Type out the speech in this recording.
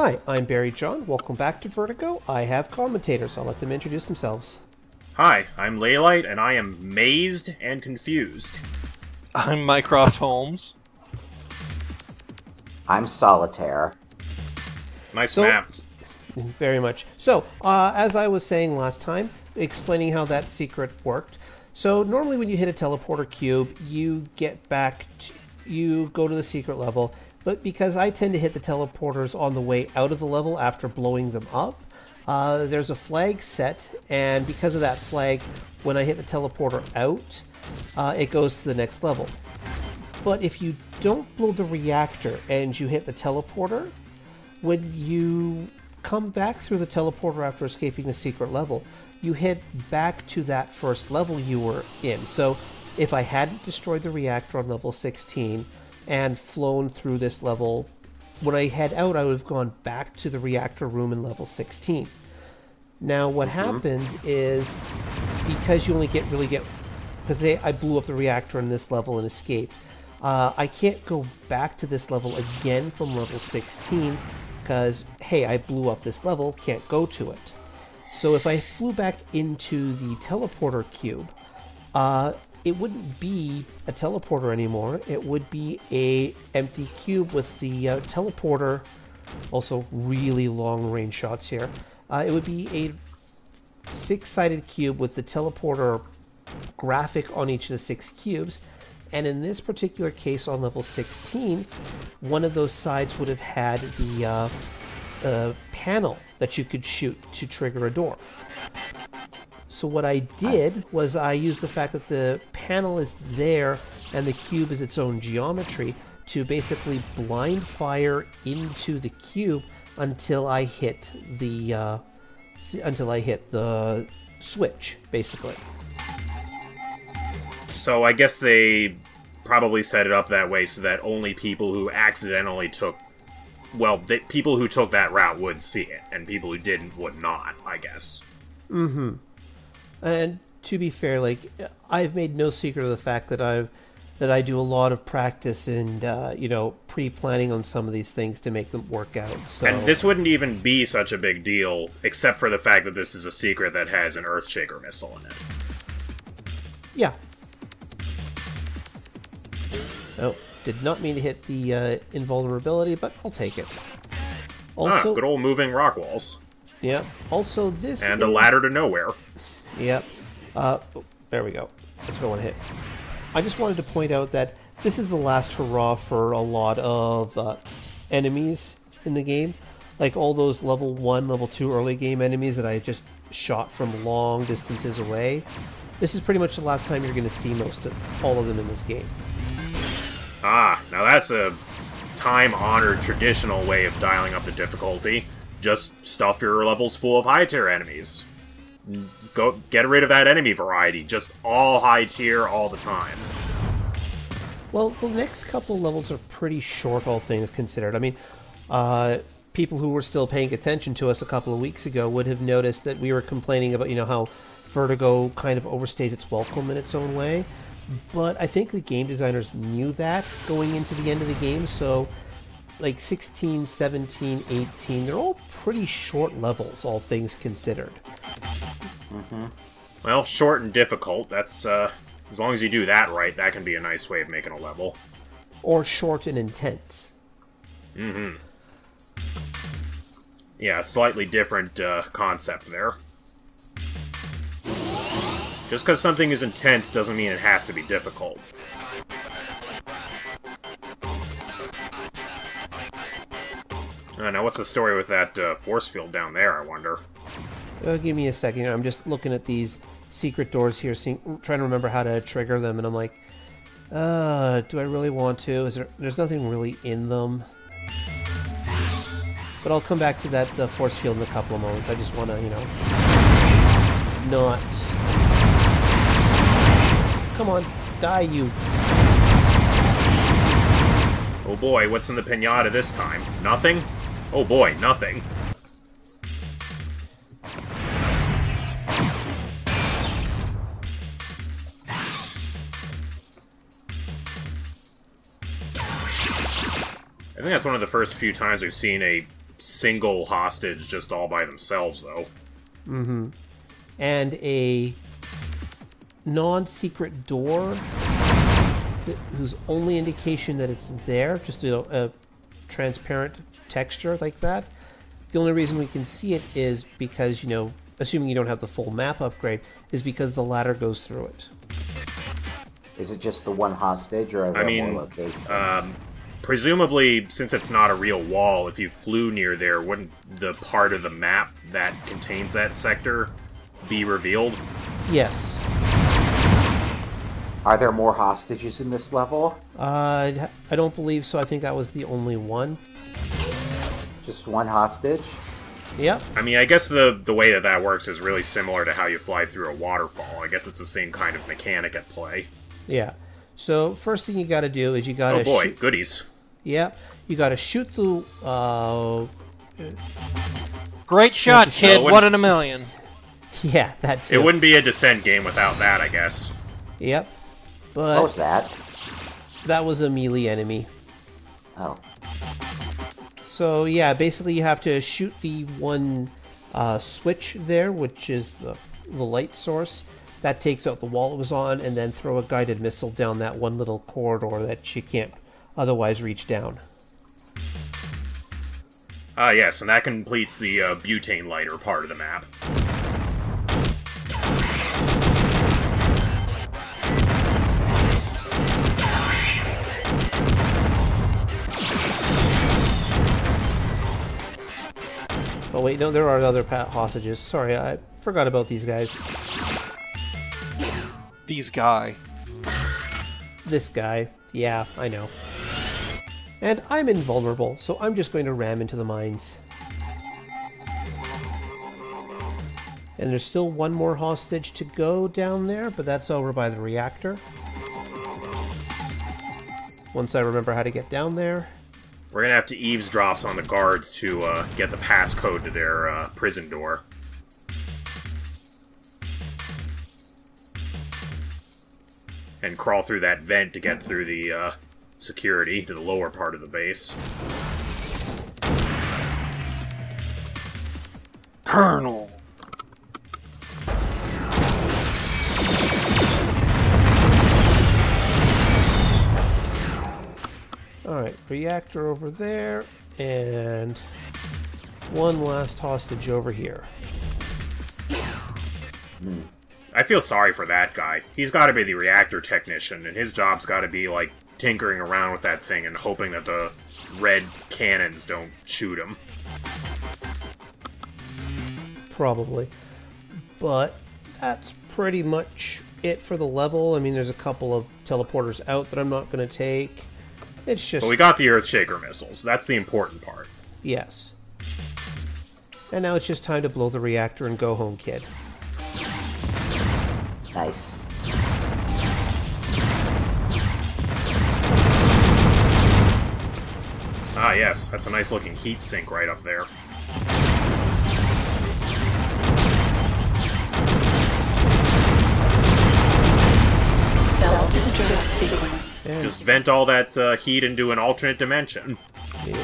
Hi, I'm Barry John. Welcome back to Vertigo. I have commentators. I'll let them introduce themselves. Hi, I'm Laylite, and I am mazed and confused. I'm Mycroft Holmes. I'm Solitaire. Nice map. Very much. So, as I was saying last time, explaining how that secret worked. So, normally when you hit a teleporter cube, you go to the secret level. But because I tend to hit the teleporters on the way out of the level after blowing them up, there's a flag set, and because of that flag, when I hit the teleporter out, it goes to the next level. But if you don't blow the reactor and you hit the teleporter, when you come back through the teleporter after escaping the secret level, you head back to that first level you were in. So if I hadn't destroyed the reactor on level 16 and flown through this level, when I head out, I would have gone back to the reactor room in level 16. Now what happens is, because you only because I blew up the reactor in this level and escaped, I can't go back to this level again from level 16 because, hey, I blew up this level, can't go to it. So if I flew back into the teleporter cube, it wouldn't be a teleporter anymore. It would be a empty cube with the teleporter, also really long range shots here. It would be a six-sided cube with the teleporter graphic on each of the 6 cubes. And in this particular case, on level 16, one of those sides would have had the panel that you could shoot to trigger a door. So what I did was I used the fact that the panel is there and the cube is its own geometry to basically blind fire into the cube until I hit the switch, basically. So I guess they probably set it up that way so that only people who accidentally people who took that route would see it, and people who didn't would not, I guess. Mm-hmm. And to be fair, like, I've made no secret of the fact that I do a lot of practice and pre-planning on some of these things to make them work out. So, and this wouldn't even be such a big deal, except for the fact that this is a secret that has an Earthshaker missile in it. Yeah. Oh, did not mean to hit the invulnerability, but I'll take it. Also, good old moving rock walls. Yeah. Also, this and a ladder to nowhere. Yep. There we go. That's what I want to hit. I just wanted to point out that this is the last hurrah for a lot of enemies in the game. Like all those level 1, level 2 early game enemies that I just shot from long distances away. This is pretty much the last time you're going to see all of them in this game. Ah, now that's a time-honored traditional way of dialing up the difficulty. Just stuff your levels full of high-tier enemies. Go get rid of that enemy variety. Just all high-tier all the time. Well, the next couple of levels are pretty short, all things considered. I mean, people who were still paying attention to us a couple of weeks ago would have noticed that we were complaining about, how Vertigo kind of overstays its welcome in its own way. But I think the game designers knew that going into the end of the game, so like 16, 17, 18, they're all pretty short levels, all things considered. Mm-hmm. Well, short and difficult, that's, as long as you do that right, that can be a nice way of making a level. Or short and intense. Mm-hmm. Yeah, slightly different concept there. Just because something is intense doesn't mean it has to be difficult. Now, what's the story with that force field down there, I wonder? Give me a second. I'm just looking at these secret doors here, trying to remember how to trigger them, and I'm like, do I really want to? There's nothing really in them. But I'll come back to that force field in a couple of moments. I just want to, not... Come on, die, you... Oh boy, what's in the pinata this time? Nothing? Oh boy, nothing. I think that's one of the first few times we've seen a single hostage just all by themselves, though. Mm-hmm. And a non-secret door whose only indication that it's there, just a transparent texture like that. The only reason we can see it is because, assuming you don't have the full map upgrade, is because the ladder goes through it. Is it just the one hostage, or are there more locations? Presumably, since it's not a real wall, if you flew near there, wouldn't the part of the map that contains that sector be revealed? Yes. Are there more hostages in this level? I don't believe so. I think that was the only one. Just one hostage? Yep. I mean, I guess the way that works is really similar to how you fly through a waterfall. I guess it's the same kind of mechanic at play. Yeah. So, first thing you gotta do is you gotta shoot... Oh boy, shoot... goodies. Yep. You gotta shoot the... Great shot, kid. 1 in a million. Yeah, that too. It wouldn't be a Descent game without that, I guess. Yep. But what was that? That was a melee enemy. Oh. So, yeah, basically you have to shoot the one switch there, which is the light source. That takes out the wall it was on, and then throw a guided missile down that one little corridor that you can't otherwise reach down. Yes, and that completes the butane lighter part of the map. Oh wait, no, there are other hostages. Sorry, I forgot about these guys. These guy. This guy. Yeah, I know. And I'm invulnerable, so I'm just going to ram into the mines. And there's still one more hostage to go down there, but that's over by the reactor. Once I remember how to get down there. We're gonna have to eavesdrop on the guards to get the passcode to their prison door. And crawl through that vent to get through the security to the lower part of the base. Colonel. Alright, reactor over there, and one last hostage over here. I feel sorry for that guy. He's got to be the reactor technician, and his job's got to be, like, tinkering around with that thing and hoping that the red cannons don't shoot him. Probably. But that's pretty much it for the level. I mean, there's a couple of teleporters out that I'm not going to take. It's just... But we got the Earthshaker missiles. That's the important part. Yes. And now it's just time to blow the reactor and go home, kid. Nice. Ah, yes. That's a nice looking heat sink right up there. Self-destruct sequence. Just vent all that heat into an alternate dimension. Yep.